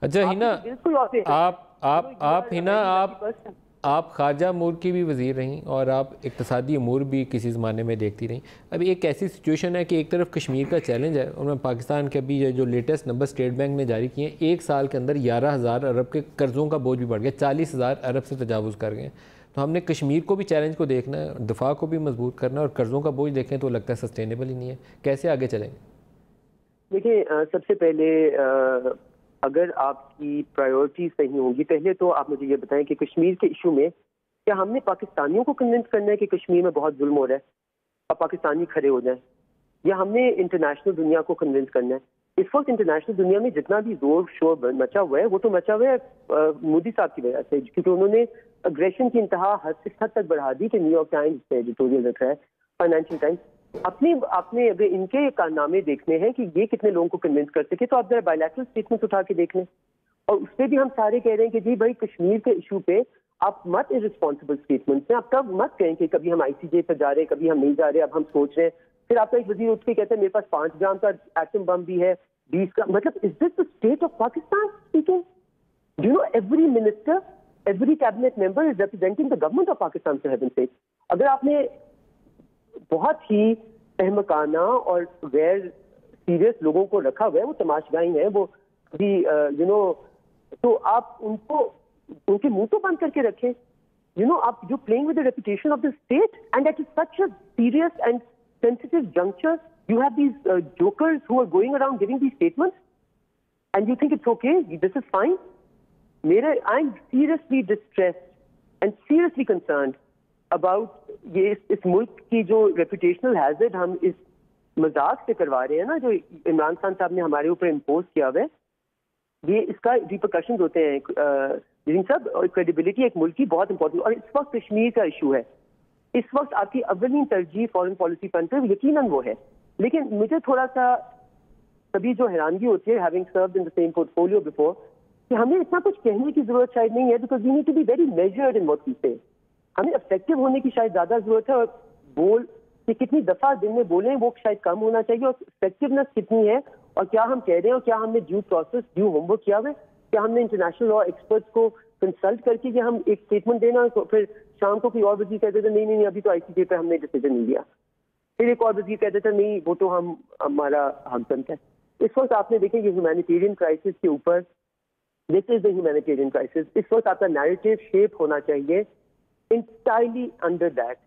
اچھا ہینا، بالکل آپ ہینا آپ خارجہ امور کی بھی وزیر رہیں اور آپ اقتصادی امور بھی کسی زمانے میں دیکھتی رہیں. ابھی ایک ایسی سچویشن ہے کہ ایک طرف کشمیر کا چیلنج ہے اور میں پاکستان کے ابھی جو لیٹسٹ نمبر اسٹیٹ بینک نے جاری کیے ہیں، ایک سال کے اندر 11,000 ارب کے قرضوں کا بوجھ بھی بڑھ گیا، 40,000 ارب سے تجاوز کر گئے. تو ہم نے کشمیر کو بھی چیلنج کو دیکھنا ہے، دفاع کو بھی مضبوط کرنا ہے، اور قرضوں کا بوجھ دیکھیں تو لگتا ہے سسٹینیبل ہی نہیں ہے. کیسے آگے چلیں گے؟ دیکھیں، سب سے پہلے اگر آپ کی پرائیورٹی صحیح ہوں گی، پہلے تو آپ مجھے یہ بتائیں کہ کشمیر کے ایشو میں کیا ہم نے پاکستانیوں کو کنونس کرنا ہے کہ کشمیر میں بہت ظلم ہو رہا ہے اور پاکستانی کھڑے ہو جائیں، یا ہم نے انٹرنیشنل دنیا کو کنونس کرنا ہے؟ اس وقت انٹرنیشنل دنیا میں جتنا بھی زور شور مچا ہوا ہے وہ تو مچا ہوا ہے مودی صاحب کی وجہ سے، کیونکہ انہوں نے اگریشن کی انتہا اس حد تک بڑھا دی کہ نیو یارک ٹائمز سے ایڈیٹوریل رکھا ہے، فائنینشیل ٹائمز. اپنے اگر ان کے کارنامے دیکھنے ہیں کہ یہ کتنے لوگوں کو کنونس کر سکے تو آپ ذرا بائیلیٹرل اسٹیٹمنٹ اٹھا کے دیکھ لیں. اور اس پہ بھی ہم سارے کہہ رہے ہیں کہ جی بھائی کشمیر کے ایشو پہ آپ مت ارسپانسبل اسٹیٹمنٹ ہیں، آپ کب مت کہیں کہ کبھی ہم آئی سی جے پہ جا رہے ہیں، کبھی ہم نہیں جا رہے، اب ہم سوچ رہے ہیں. پھر آپ کا ایک وزیر اٹھ کے کہتے ہیں میرے پاس 5 گرام کا ایٹم بم بھی ہے، 20 کا. مطلب is this the state of Pakistan speaking? Do you know every minister, every cabinet member is representing the government of Pakistan for heaven sake. اگر آپ نے بہت ہی احمقانہ اور غیر سیریس لوگوں کو رکھا ہوا ہے، وہ تماشگائی ہیں، وہ بھی تو آپ ان کے منہ تو بند کر کے رکھیں. آپ you playing with the reputation of the state and at such a serious and sensitive juncture you have these jokers who are going around giving these statements and you think it's okay, this is fine. I'm seriously distressed and seriously concerned about اس ملک کی جو reputational hazard ہم اس مذاق سے کروا رہے ہیں نا، جو عمران خان صاحب نے ہمارے اوپر امپوز کیا ہوا ہے، یہ اس کا ریپرکشنز ہوتے ہیں. لیکن سب کریڈیبلٹی ایک ملک کی بہت امپورٹنٹ. اور اس وقت کشمیر کا ایشو ہے، اس وقت آپ کی اولین ترجیح فارن پالیسی فرنٹ پہ یقیناً وہ ہے. لیکن مجھے تھوڑا سا کبھی جو حیرانگی ہوتی ہے having served in the same port folio before, کہ ہمیں اتنا کچھ کہنے کی ضرورت شاید نہیں ہے، because we need to be very measured in what we say. ہمیں افیکٹو ہونے کی شاید زیادہ ضرورت ہے، اور بول کہ کتنی دفعہ دن میں بولیں وہ شاید کم ہونا چاہیے، اور افیکٹونیس کتنی ہے اور کیا ہم کہہ رہے ہیں، اور کیا ہم نے due process due home work کیا ہوا ہے، کیا ہم نے انٹرنیشنل لا ایکسپرٹس کو کنسلٹ کر کے کہ ہم ایک اسٹیٹمنٹ دینا، پھر شام کو کوئی اور وزیر کہتے تھے نہیں ابھی تو آئی سی جے پہ ہم نے ڈیسیجن نہیں لیا، پھر ایک اور وزیر کہتے تھے نہیں وہ تو ہمارا حق بنتا ہے. اس وقت آپ نے دیکھیں کہ ہیومینیٹیرین کرائسس کے اوپر دس از دا ہیومینیٹیرین کرائسس، اس وقت آپ کا نیریٹو شیپ ہونا چاہیے entirely under that.